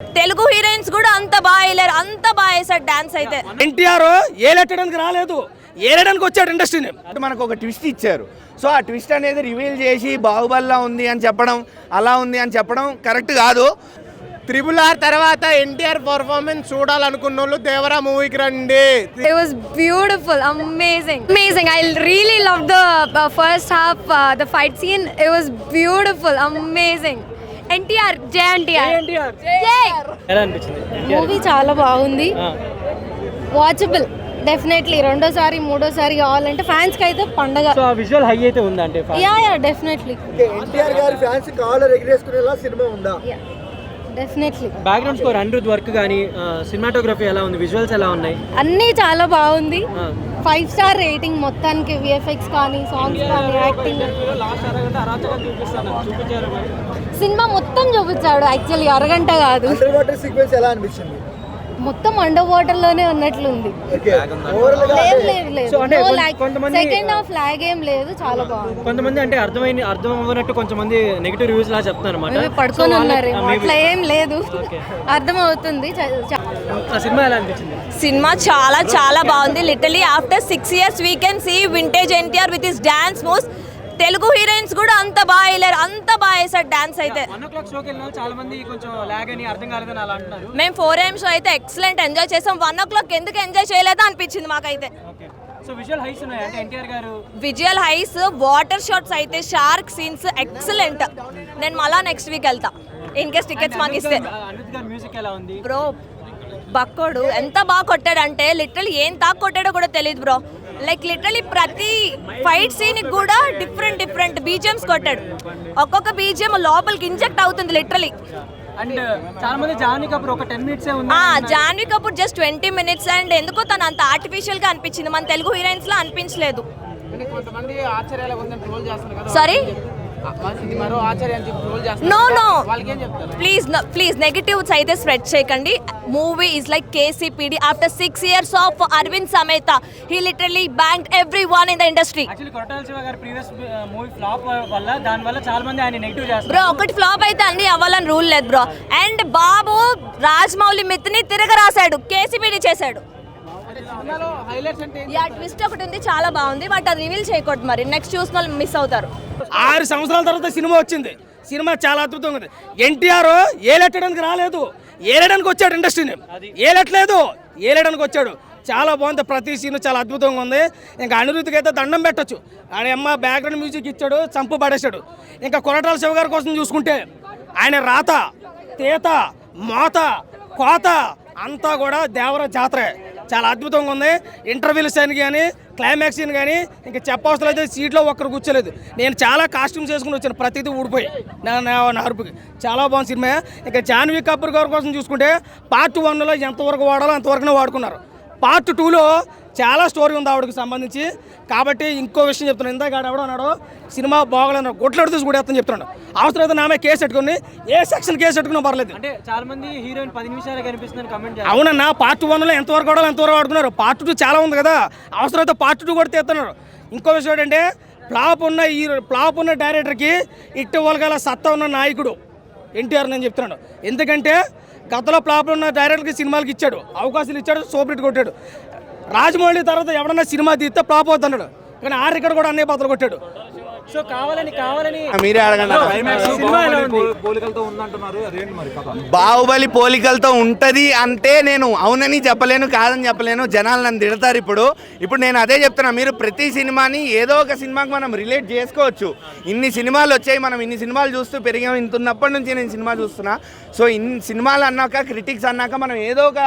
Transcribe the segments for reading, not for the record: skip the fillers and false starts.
Telugu heroines కూడా అంత బాగా వేయలేరు, అంత బాగా వేసాడు డాన్స్ అయితే. ఎన్టీఆర్ ఏలెట్టడానికి రాలేదు, ఏలడానికి వచ్చాడు ఇండస్ట్రీని. మనకు ఒక ట్విస్ట్ ఇచ్చారు. సో ఆ ట్విస్ట్ అనేది రివీల్ చేసి బాహుబలిలా ఉంది అని చెప్పడం, అలా ఉంది అని చెప్పడం కరెక్ట్ కాదు. RRR తర్వాత ఎన్టీఆర్ పర్ఫార్మెన్స్ చూడాలనుకున్న వాళ్ళు దేవరా మూవీకి రండి. It was beautiful, amazing. I really loved the first half, the fight scene. It was beautiful, amazing. NTR, Jai NTR. ఎలా అనిపించింది? మూవీ చాలా బాగుంది, వాచబుల్ డెఫినెట్లీ. రెండోసారి మూడోసారి కావాలంటే ఫ్యాన్స్ కి అయితే పండగ. సో ఆ విజువల్ హై అయితే ఉందా అంటే? Yeah definitely. ఎన్టీఆర్ గారి ఫ్యాన్స్ కాలర్ ఎగిరేసుకునేలా సినిమా ఉందా? Definitely. Background score, Anirudh work కానీ, సినిమాటోగ్రఫీ ఎలా ఉంది, విజువల్స్ ఎలా ఉన్నాయి? అన్నీ చాలా బాగుంది. 5 స్టార్ రేటింగ్ మొత్తానికి. విఎఫ్ఎక్స్ కానీ, సాంగ్స్ కానీ, యాక్టింగ్. సినిమా మొత్తం చూపించాడు యాక్చువల్లీ, అరగంట కాదు. అండర్ వాటర్ సీక్వెన్స్ ఎలా అనిపించింది? మొత్తం అండర్ వాటర్ లోనే ఉన్నట్లుంది. సెకండ్ హాఫ్ లాగ్ ఏం లేదు, చాలా బాగుంది. కొంతమంది అంటే అర్థం అవ్వనట్టు కొంతమంది నెగిటివ్ రివ్యూస్ లా చెప్తారు అన్నమాట. పడుకొని ఉన్నారు, అట్లా ఏం లేదు, అర్థం అవుతుంది. ఆ సినిమా ఎలా అనిపించింది? సినిమా చాలా చాలా బాగుంది. Literally after 6 years we can see vintage NTR with his dance moves. Telugu heroines కూడా అంత బాగా వేయలేరు, అంత బాగా వేసాడు డాన్స్ అయితే. 1 o'clock షోకి వెళ్ళిన చాలా మంది కొంచెం లాగ్ అని, అర్థం కాలేదని అలా అంటున్నారు. మేము 4 AM షో అయితే ఎక్సలెంట్ ఎంజాయ్ చేసాం. 1 o'clock ఎందుకు ఎంజాయ్ చేయలేదో అనిపించింది మాకైతే. సో విజువల్ హైస్ ఉన్నాయి అంటే ఎన్టీఆర్ గారు. విజువల్ హైస్, వాటర్ షాట్స్ అయితే, షార్క్ సీన్స్ ఎక్సలెంట్. నేను మళ్ళా నెక్స్ట్ వీక్ వెళ్తా ఇన్ కేస్ టికెట్స్ మాకు ఇస్తే. అనిరుద్ గారి మ్యూజిక్ ఎలా ఉంది బ్రో? బక్కోడు ఎంత బాగా కొట్టాడంటే లిటరలీ ఏం తాకు కొట్టాడో కూడా తెలియదు బ్రో. లైక్ లిటరలీ ప్రతి ఫైట్ సీన్ కూడా డిఫరెంట్ బీజిఎమ్స్ కొట్టాడు. ఒక్కొక్క బీజిఎం లోపలికి ఇంజెక్ట్ అవుతుంది లిటరలీ. అండ్ చాలా మంది జాన్వీ కపూర్ ఒక 10 minutes ఉంది. Janhvi Kapoor just 20 minutes. And ఎందుకో తను అంత ఆర్టిఫిషియల్ గా అనిపించింది, మన తెలుగు హీరోయిన్స్ లా అనిపించలేదు. సారీ, నో ప్లీజ్ నెగటివ్స్ అయితే స్ప్రెడ్ చేయకండి. Movie is like KCPD. After 6 years of Aravind Sametha, he literally banked everyone in the industry. Actually Koratala Siva గారి ప్రీవియస్ మూవీ ఫ్లాప్ వల్ల, దాని వల్ల చాలా మంది ఆయన నెగటివ్ చేస్తారు. బ్రో ఒకటి ఫ్లాప్ అయితే అన్ని అవ్వాలని రూల్ లేదు బ్రో. అండ్ బాబు రాజమౌళి మిత్ని తిరగరాశాడు, KCPD చేశాడు. ట్విస్ట్ ఒకటి ఉంది, చాలా బాగుంది. బట్ అది రివీల్ చేయకూడదు, మరి నెక్స్ట్ చూసిన వాళ్ళు మిస్ అవుతారు. 6 సంవత్సరాల తర్వాత సినిమా వచ్చింది. సినిమా చాలా అద్భుతంగా ఉంది. ఎన్టీఆర్ ఏలెట్టడానికి రాలేదు, ఏలడానికి వచ్చాడు ఇండస్ట్రీని. ఏలడానికి వచ్చాడు. చాలా బాగుంది. ప్రతి సీన్ చాలా అద్భుతంగా ఉంది. ఇంకా అనిరుద్ధికి అయితే దండం పెట్టచ్చు. ఆయన అమ్మ బ్యాక్గ్రౌండ్ మ్యూజిక్ ఇచ్చాడు, చంపు పడేశాడు. ఇంకా కొరటాల శివ గారి కోసం చూసుకుంటే ఆయన రాత, తేత, మోత, కోత అంతా కూడా దేవర జాతర చాలా అద్భుతంగా ఉంది. ఇంటర్వ్యూలు సీన్ కానీ, క్లైమాక్స్ సీన్ కానీ ఇంకా చెప్పవసరం అయితే. సీట్లో ఒక్కరు కూర్చోలేదు. నేను చాలా కాస్ట్యూమ్స్ వేసుకుని వచ్చాను, ప్రతిదీ ఊడిపోయి నా అరుపుకి. చాలా బాగుంది సినిమా. ఇంకా జాన్వీ కపూర్ గారి కోసం చూసుకుంటే పార్ట్ 1లో ఎంతవరకు వాడాలో అంతవరకునే వాడుకున్నారు. పార్ట్ 2లో చాలా స్టోరీ ఉంది ఆవిడకి సంబంధించి. కాబట్టి ఇంకో విషయం చెప్తున్నాను, ఇందాక ఎవడో అన్నాడు సినిమా బాగోలేదు, గుడ్లడు తీసి కూడా ఎత్తని చెప్తున్నాడు. అవసరం అయితే నామే కేసు పెట్టుకుని, ఏ సెక్షన్ కేసు పెట్టుకున్నా పర్లేదు. అంటే చాలా మంది హీరోయిన్ 10 నిమిషాలు కనిపిస్తుందని కమెంట్. అవునన్నా, పార్ట్ 1లో ఎంతవరకు వాడాలో ఎంతవరకు వాడుకున్నారు. పార్ట్ 2 చాలా ఉంది కదా, అవసరం అయితే పార్ట్ 2 కూడా తీస్తున్నారు. ఇంకో విషయం ఏంటంటే, ఫ్లాప్ ఉన్న డైరెక్టర్కి ఇవ్వగల సత్తా ఉన్న నాయకుడు ఎన్టీఆర్ నేను చెప్తున్నాడు. ఎందుకంటే గతంలో ఫ్లాప్ ఉన్న డైరెక్టర్కి సినిమాలకి ఇచ్చాడు, అవకాశాలు ఇచ్చాడు, సూపర్ హిట్ కొట్టాడు. రాజమౌళి తర్వాత ఎవడన్నా సినిమా తీస్తే ఫ్లాప్ అవుతున్నాడు, కానీ ఇక్కడ కూడా అన్నీ బదులు కొట్టాడు. సో కావాలని మీరే అడగండి. బాహుబలి పోలికలతో ఉంటది అంటే నేను అవునని చెప్పలేను, కాదని చెప్పలేను. జనాలు నన్ను తిడతారు. ఇప్పుడు నేను అదే చెప్తున్నా. మీరు ప్రతి సినిమాని ఏదో ఒక సినిమాకి మనం రిలేట్ చేసుకోవచ్చు. ఇన్ని సినిమాలు వచ్చాయి, మనం ఇన్ని సినిమాలు చూస్తూ పెరిగాం. ఇంతున్నప్పటి నుంచి నేను సినిమా చూస్తున్నా. సో ఇన్ని సినిమాలు అన్నాక, క్రిటిక్స్ అన్నాక మనం ఏదో ఒక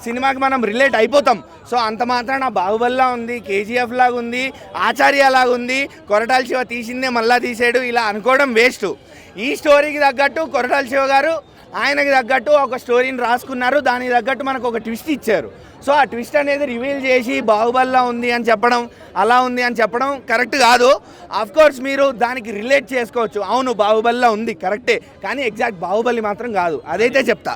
సినిమాకి మనం రిలేట్ అయిపోతాం. సో అంత మాత్రాన బాహుబలిలా ఉంది, KGF లాగా ఉంది, ఆచార్య లాగా ఉంది, కొరటాల శివ తీసిందే మళ్ళా తీసాడు ఇలా అనుకోవడం వేస్ట్. ఈ స్టోరీకి తగ్గట్టు కొరటాల శివ గారు ఆయనకి తగ్గట్టు ఒక స్టోరీని రాసుకున్నారు. దానికి తగ్గట్టు మనకు ఒక ట్విస్ట్ ఇచ్చారు. సో ఆ ట్విస్ట్ అనేది రివీల్ చేసి బాహుబలిలా ఉంది అని చెప్పడం, అలా ఉంది అని చెప్పడం కరెక్ట్ కాదు. ఆఫ్ కోర్స్ మీరు దానికి రిలేట్ చేసుకోవచ్చు, అవును బాహుబలిలా ఉంది కరెక్టే, కానీ ఎగ్జాక్ట్ బాహుబలి మాత్రం కాదు, అదైతే చెప్తా.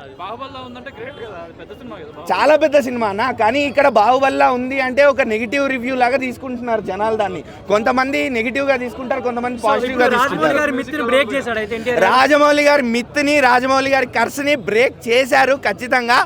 చాలా పెద్ద సినిమా అన్న, కానీ ఇక్కడ బాహుబలిలా ఉంది అంటే ఒక నెగిటివ్ రివ్యూ లాగా తీసుకుంటున్నారు జనాలు దాన్ని. కొంతమంది నెగిటివ్ గా తీసుకుంటారు, కొంతమంది పాజిటివ్ గా తీసుకుంటారు. బ్రేక్ చేశాడు అయితే ఎన్టీఆర్. రాజమౌళి గారి మిత్ని, రాజమౌళి గారి కర్స్ని బ్రేక్ చేశారు ఖచ్చితంగా.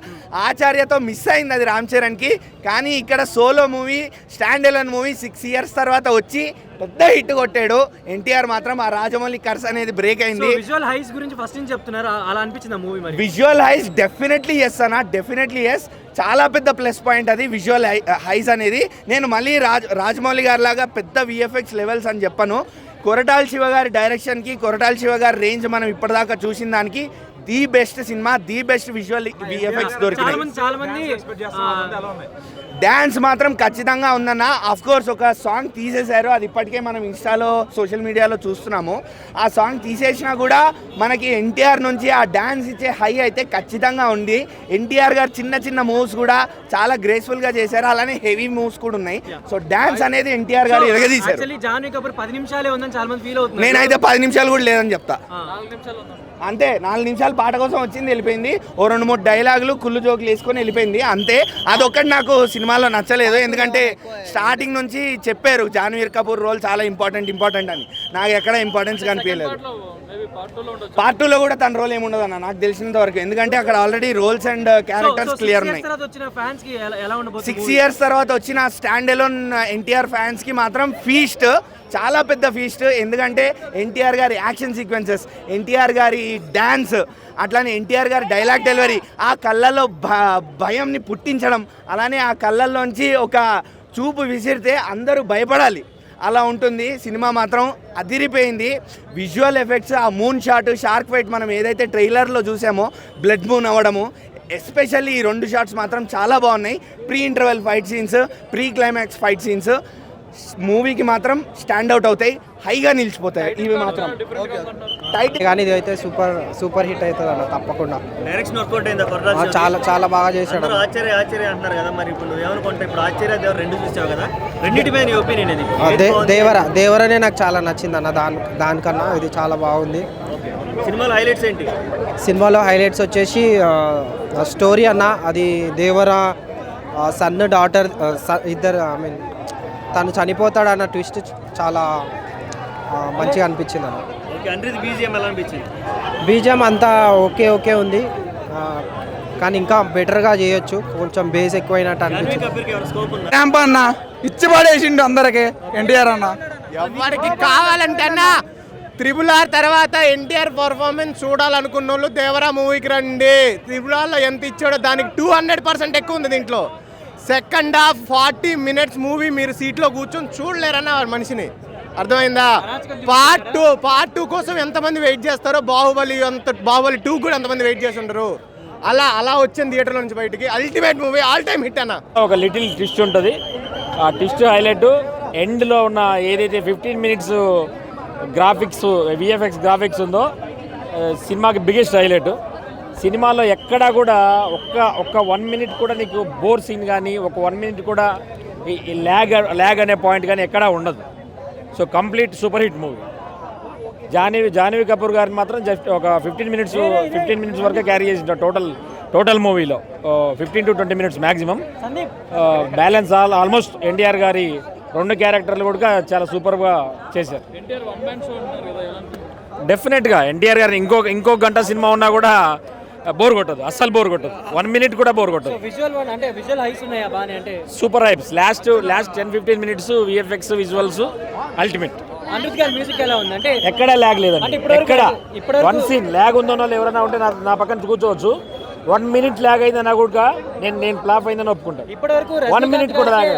ఆచార్యతో మిస్ అయింది అది రామ్ చరణ్కి, కానీ ఇక్కడ solo movie, stand alone movie 6 years తర్వాత వచ్చి పెద్ద హిట్ కొట్టాడు. ఎన్టీఆర్ మాత్రం ఆ రాజమౌళి కర్స్ అనేది బ్రేక్ అయింది. విజువల్ హైస్ గురించి ఫస్ట్ నుంచి చెప్తున్నారు, అలా అనిపించింది ఆ మూవీ. మరి విజువల్ హైస్ డెఫినెట్లీ ఎస్ అన్న, డెఫినెట్లీ ఎస్. చాలా పెద్ద ప్లస్ పాయింట్ అది విజువల్ హైస్ అనేది. నేను మళ్ళీ రాజమౌళి గారి లాగా పెద్ద విఎఫ్ఎక్స్ లెవెల్స్ అని చెప్పను. కొరటాల శివ గారి డైరెక్షన్కి, కొరటాల శివ గారి రేంజ్ మనం ఇప్పటిదాకా చూసిన దానికి the best cinema, the best visual VFX దొరికినాయి. చాలా మంది డ్యాన్స్ మాత్రం ఖచ్చితంగా ఉందన్న. ఆఫ్ కోర్స్ ఒక సాంగ్ తీసేశారు, అది ఇప్పటికే మనం ఇన్స్టాలో, సోషల్ మీడియాలో చూస్తున్నాము. ఆ సాంగ్ తీసేసినా కూడా మనకి ఎన్టీఆర్ నుంచి ఆ డ్యాన్స్ ఇచ్చే హై అయితే ఖచ్చితంగా ఉంది. ఎన్టీఆర్ గారు చిన్న చిన్న మూవ్స్ కూడా చాలా గ్రేస్ఫుల్గా చేశారు, అలానే హెవీ మూవ్స్ కూడా ఉన్నాయి. సో డ్యాన్స్ అనేది ఎన్టీఆర్ గారు ఎరగదీశారు. జాన్వీ కపూర్ 10 నిమిషాలే ఉందని చాలా మంది ఫీల్ అవుతున్నారు. నేనైతే 10 నిమిషాలు కూడా లేదని చెప్తా. అంతే, 4 నిమిషాలు పాట కోసం వచ్చింది, వెళ్ళిపోయింది. ఓ 2-3 డైలాగులు, కుళ్ళు జోకులు వేసుకొని వెళ్ళిపోయింది అంతే. అదొక్కటి నాకు సినిమాలో నచ్చలేదు, ఎందుకంటే స్టార్టింగ్ నుంచి చెప్పారు జాన్వీర్ కపూర్ రోల్ చాలా ఇంపార్టెంట్ అని. నాకు ఎక్కడ ఇంపార్టెన్స్ కనిపించలేదు. పార్ట్ 2లో కూడా తన రోల్ ఏముండదు అన్న నాకు తెలిసినంత వరకు, ఎందుకంటే అక్కడ already roles and characters clear ఉన్నాయి. 6 years తర్వాత వచ్చిన స్టాండ్ ఎలోన్ ఎన్టీఆర్ ఫ్యాన్స్ కి మాత్రం ఫీస్ట్, చాలా పెద్ద ఫీస్ట్. ఎందుకంటే ఎన్టీఆర్ గారి యాక్షన్ సీక్వెన్సెస్, ఎన్టీఆర్ గారి డ్యాన్స్, అట్లానే ఎన్టీఆర్ గారి డైలాగ్ డెలివరీ, ఆ కళ్ళల్లో భయంని పుట్టించడం, అలానే ఆ కళ్ళల్లోంచి ఒక చూపు విసిరితే అందరూ భయపడాలి, అలా ఉంటుంది. సినిమా మాత్రం అదిరిపోయింది. విజువల్ ఎఫెక్ట్స్, ఆ మూన్ షాట్, షార్క్ ఫైట్ మనం ఏదైతే ట్రైలర్లో చూసామో బ్లడ్ మూన్ అవ్వడము, ఎస్పెషల్లీ ఈ 2 షాట్స్ మాత్రం చాలా బాగున్నాయి. Pre interval fight scenes, pre climax fight scenes మూవీకి మాత్రం స్టాండ్ అవుట్ అవుతాయి, హైగా నిలిచిపోతాయి ఇవి మాత్రం. కానీ ఇది అయితే సూపర్ హిట్ అవుతుంది అన్న తప్పకుండా. డైరెక్షన్ వర్కౌట్ అయిందా? చాలా బాగా చేశాడు. ఆశ్చర్య అంటున్నారు కదా, మరి ఇప్పుడు నువ్వు ఏమనుకుంటా? ఇప్పుడు ఆశ్చర్య దేవర 2 చూసావు కదా, రెండింటిపై నీ ఒపీనియన్ ఇది? దేవరనే నాకు చాలా నచ్చింది అన్న, దానికన్నా ఇది చాలా బాగుంది. సినిమాలో హైలైట్స్ ఏంటి? సినిమాలో హైలైట్స్ వచ్చేసి స్టోరీ అన్న, అది దేవర సన్ డాటర్ ఇద్దరు, ఐ మీన్ తను చనిపోతాడు అన్న ట్విస్ట్ చాలా మంచిగా అనిపించింది అన్న. బీజిఎం ఎలా అనిపించింది? బీజిఎం అంతా ఓకే ఉంది, కానీ ఇంకా బెటర్గా చేయొచ్చు, కొంచెం బేస్ ఎక్కువైనట్టు అనిపించింది. అన్న ఇచ్చి పడేసిండు అందరికి ఎన్టీఆర్ అన్న. ఎవరికి కావాలంటే అన్న RRR తర్వాత ఎన్టీఆర్ పర్ఫార్మెన్స్ చూడాలనుకున్న వాళ్ళు దేవరా మూవీకి రండి. RRRలో ఎంత ఇచ్చాడో దానికి 200% ఎక్కువ ఉంది దీంట్లో. సెకండ్ హాఫ్ 40 minutes మూవీ మీరు సీట్లో కూర్చొని చూడలేరన్న మనిషిని, అర్థమైందా? పార్ట్ 2 కోసం ఎంతమంది వెయిట్ చేస్తారో, బాహుబలి 2 కూడా ఎంతమంది వెయిట్ చేస్తుంటారు. అలా వచ్చింది థియేటర్లో నుంచి బయటికి. Ultimate movie, all time hit అన్న. ఒక లిటిల్ ట్విస్ట్ ఉంటుంది, ఆ ట్విస్ట్ హైలైట్ ఎండ్లో ఉన్న ఏదైతే 15 minutes గ్రాఫిక్స్, విఎఫ్ఎక్స్ గ్రాఫిక్స్ ఉందో సినిమాకి బిగ్గెస్ట్ హైలైట్. సినిమాలో ఎక్కడా కూడా ఒక్క 1 minute కూడా నీకు బోర్ సీన్ కానీ, ఒక 1 minute కూడా ల్యాగ్ అనే పాయింట్ కానీ ఎక్కడా ఉండదు. So complete super hit movie. Janhvi Kapoor గారిని మాత్రం జస్ట్ ఒక 15 minutes వరకే క్యారీ చేసిన టోటల్ మూవీలో 15 to 20 minutes maximum. Balance almost NTR గారి 2 క్యారెక్టర్లు కూడా చాలా సూపర్గా చేశారు. డెఫినెట్గా ఎన్టీఆర్ గారిని ఇంకో గంట సినిమా ఉన్నా కూడా బోర్ కొట్టదు, అస్సలు బోర్ కొట్టదు, 1 minute కూడా బోర్ కొట్టదు. విజువల్ హైస్ ఉన్నాయా బానే? అంటే super hypes. Last 10-15 minutes VFX visuals ultimate. Anirudh గారి మ్యూజిక్ ఎలా ఉంది? అంటే ఎక్కడ ల్యాగ్ లేదండి, ఎక్కడ 1 scene ల్యాగ్ ఉందో ఎవరైనా ఉంటే నా పక్కన కూర్చోవచ్చు. 1 minute ల్యాగ్ అయిందన్నా కూడా నేను ఫ్లాప్ అయిందని ఒప్పుకుంటాను. ఇప్పటివరకు 1 minute కూడా ల్యాగ్.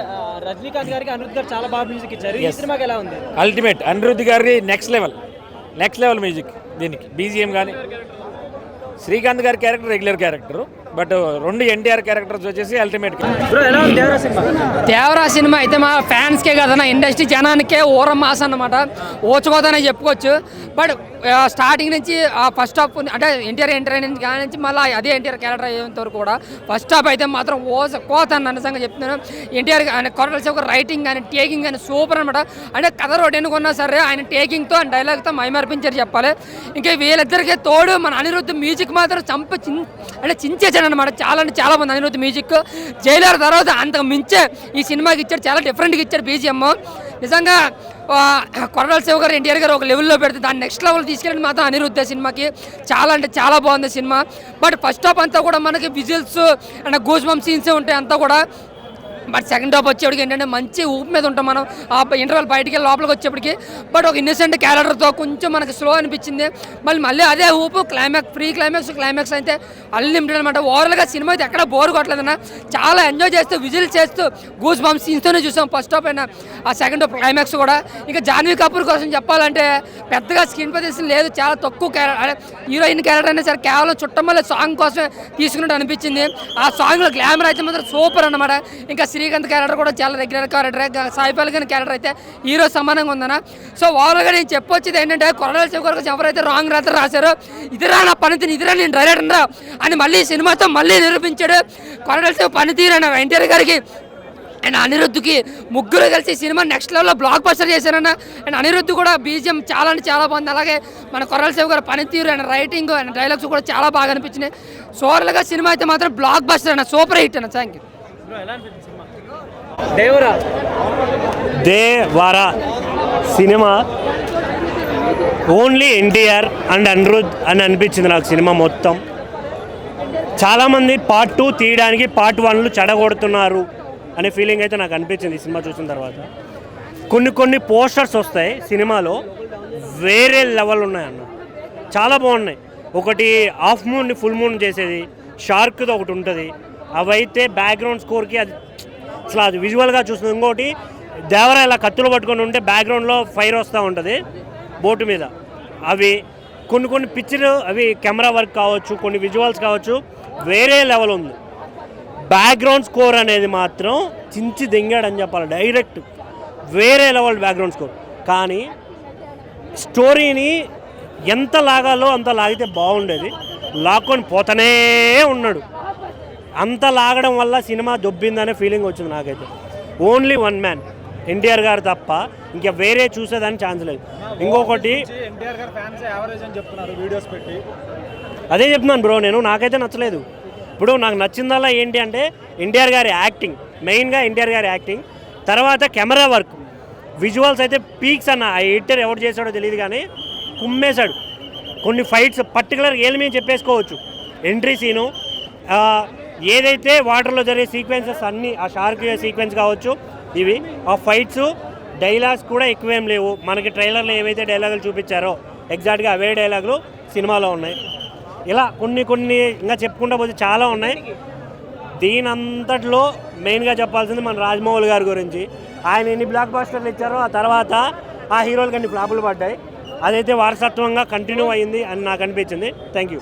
రజనీకాంత్ గారికి అనిరుద్ గారు చాలా బాగా మ్యూజిక్ ఇచ్చారు. ఈ సినిమాకి ఎలా ఉంది? అల్టిమేట్. అనిరుద్ గారి నెక్స్ట్ లెవెల్ మ్యూజిక్. దీనికి బీజిఎం కానీ, శ్రీకాంత్ గారి character regular character, but 2 NTR characters వచ్చేసి అల్టిమేట్. దేవరా సినిమా అయితే మా ఫ్యాన్స్కే కదా, ఇండస్ట్రీ జనానికే ఊరం మాస్ అన్నమాట, ఓచుకోదనే చెప్పుకోవచ్చు. బట్ స్టార్టింగ్ నుంచి ఫస్ట్ హాఫ్ అంటే ఎన్టీఆర్ ఎంటర్ అయిన నుంచి మళ్ళీ అదే ఎన్టీఆర్ క్యారెక్టర్ అయ్యేంత వరకు కూడా ఫస్ట్ హాఫ్ అయితే మాత్రం కోత అన్న నిజంగా చెప్తున్నాను. ఎన్టీఆర్ ఆయన కొరటాల శివ గారి రైటింగ్ కానీ టేకింగ్ కానీ సూపర్ అనమాట. అంటే కథ రోడ్ ఎన్నుకున్నా సరే ఆయన టేకింగ్తో ఆయన డైలాగ్తో మైమర్పించారు చెప్పాలి. ఇంకా వీళ్ళిద్దరికీ తోడు మన అనిరుద్ధ్ మ్యూజిక్ మాత్రం అంటే చించేసాడు అనమాట. చాలా అంటే చాలా బాగుంది అనిరుద్ధ్ మ్యూజిక్. జైలర్ తర్వాత అంతకు మించే ఈ సినిమాకి ఇచ్చాడు, చాలా డిఫరెంట్గా ఇచ్చాడు బీజిఎం. నిజంగా కొరటాల శివ గారు ఎన్టీఆర్ గారు ఒక లెవెల్లో పెడితే దాన్ని నెక్స్ట్ లెవెల్ తీసుకెళ్ళి మాత్రం అనిరుద్ధ సినిమాకి చాలా అంటే చాలా బాగుంది సినిమా. బట్ ఫస్ట్ హాఫ్ అంతా కూడా మనకి విజిల్స్ అండ్ గూస్ బంప్ సీన్సే ఉంటాయి అంతా కూడా. బట్ సెకండ్ హాఫ్ వచ్చేప్పటికి ఏంటంటే మంచి ఊపు మీద ఉంటాం మనం ఇంటర్వెల్ బయటికి వెళ్ళి లోపలికి వచ్చేప్పటికి. బట్ ఒక ఇన్నోసెంట్ క్యారెక్టర్తో కొంచెం మనకి స్లో అనిపించింది. మళ్ళీ అదే ఊపు క్లైమాక్స్ అయితే అన్లిమిటెడ్ అనమాట. ఓవరాల్గా సినిమా అయితే ఎక్కడ బోర్ కొట్టలేదన్న, చాలా ఎంజాయ్ చేస్తూ విజిల్ చేస్తూ గూస్ బంప్ సీన్స్తోనే చూసాం ఫస్ట్ హాఫ్ అయినా ఆ సెకండ్ హాఫ్ క్లైమాక్స్ కూడా. ఇంకా జాన్వీ కపూర్ కోసం చెప్పాలంటే పెద్దగా స్క్రీన్ ప్రదర్శన లేదు, చాలా తక్కువ హీరోయిన్ క్యారెక్టర్ అయినా సరే కేవలం చుట్టమల్లే సాంగ్ కోసం తీసుకున్నట్టు అనిపించింది. ఆ సాంగ్లో గ్లామర్ అయితే మాత్రం సూపర్ అన్నమాట. ఇంకా శ్రీకాంత్ క్యారెక్టర్ కూడా చాలా regular character, Sai Pallavi character అయితే హీరో సమానంగా ఉందన్న. సో ఓవరాల్గా నేను చెప్పొచ్చేది ఏంటంటే కొరటాల శివ గారు ఎవరైతే రాంగ్ రాత్రి రాశారో ఇదిరా నా పనితీరు, ఇదిరా నేను డైరెక్టర్ రా అని మళ్ళీ సినిమాతో మళ్ళీ నిరూపించాడు. కొరటాల శివ పనితీరు అన్న ఎన్టీఆర్ గారికి అండ్ అనిరుద్ధ్కి ముగ్గురు కలిసి సినిమా నెక్స్ట్ లెవెల్లో బ్లాక్ బస్టర్ చేశారన్న. అండ్ అనిరుద్ధ్ కూడా బీజిఎం చాలా అంటే చాలా బాగుంది. అలాగే మన కొరటాల శివ గారు పనితీరు అండ్ రైటింగ్ అండ్ డైలాగ్స్ కూడా చాలా బాగా అనిపించినాయి. సో ఓవరాల్గా సినిమా అయితే మాత్రం బ్లాక్ బస్టర్ అన్న, సూపర్ హిట్ అన్న. Thank you. Devara cinema only NTR and Anirudh అని అనిపించింది నాకు సినిమా మొత్తం. చాలామంది పార్ట్ 2 తీయడానికి పార్ట్ 1లు చెడగొడుతున్నారు అనే ఫీలింగ్ అయితే నాకు అనిపించింది ఈ సినిమా చూసిన తర్వాత. కొన్ని పోస్టర్స్ వస్తాయి సినిమాలో, వేరే లెవెల్ ఉన్నాయన్న, చాలా బాగున్నాయి. ఒకటి హాఫ్ మూన్ని ఫుల్ మూన్ చేసేది, షార్క్తో ఒకటి ఉంటుంది, అవైతే బ్యాక్గ్రౌండ్ స్కోర్కి అది అసలు అది విజువల్గా చూస్తుంది. ఇంకోటి దేవరా ఇలా కత్తులు పట్టుకొని ఉంటే బ్యాక్గ్రౌండ్లో ఫైర్ వస్తూ ఉంటుంది బోటు మీద. అవి కొన్ని పిక్చర్ అవి కెమెరా వర్క్ కావచ్చు, కొన్ని విజువల్స్ కావచ్చు, వేరే లెవెల్ ఉంది. బ్యాక్గ్రౌండ్ స్కోర్ అనేది మాత్రం చించి దింగాడని చెప్పాలి, డైరెక్ట్ వేరే లెవెల్ బ్యాక్గ్రౌండ్ స్కోర్. కానీ స్టోరీని ఎంత లాగాలో అంత లాగితే బాగుండేది, లాక్కొని పోతూనే ఉన్నాడు. అంత లాగడం వల్ల సినిమా దొబ్బిందనే ఫీలింగ్ వచ్చింది నాకైతే. ఓన్లీ వన్ మ్యాన్ ఎన్టీఆర్ గారు తప్ప ఇంకా వేరే చూసేదానికి ఛాన్స్ లేదు. ఇంకొకటి అదే చెప్తున్నాను బ్రో, నాకైతే నచ్చలేదు. ఇప్పుడు నాకు నచ్చిందల్లా ఏంటి అంటే ఎన్టీఆర్ గారి యాక్టింగ్, మెయిన్గా ఎన్టీఆర్ గారి యాక్టింగ్, తర్వాత కెమెరా వర్క్, విజువల్స్ అయితే పీక్స్ అన్న. ఆ ఎడిటర్ ఎవరు చేశాడో తెలియదు కానీ కుమ్మేశాడు. కొన్ని ఫైట్స్ పర్టికులర్ ఏళ్ళ మీద చెప్పేసుకోవచ్చు. ఎంట్రీ సీను, ఏదైతే వాటర్లో జరిగే సీక్వెన్సెస్ అన్నీ, ఆ షార్క్ సీక్వెన్స్ కావచ్చు, ఇవి ఆ ఫైట్స్, డైలాగ్స్ కూడా ఎక్కువేం లేవు. మనకి ట్రైలర్లో ఏవైతే డైలాగులు చూపించారో ఎగ్జాక్ట్గా అవే డైలాగులు సినిమాలో ఉన్నాయి. ఇలా కొన్ని ఇంకా చెప్పుకుంటూ పోతే చాలా ఉన్నాయి. దీనంతట్లో మెయిన్గా చెప్పాల్సింది మన రాజమౌళి గారి గురించి. ఆయన ఎన్ని బ్లాక్ బస్టర్లు ఇచ్చారో ఆ తర్వాత ఆ హీరోలకు అన్ని ఫ్లాపులు పడ్డాయి. అదైతే వారసత్వంగా కంటిన్యూ అయ్యింది అని నాకు అనిపించింది. Thank you.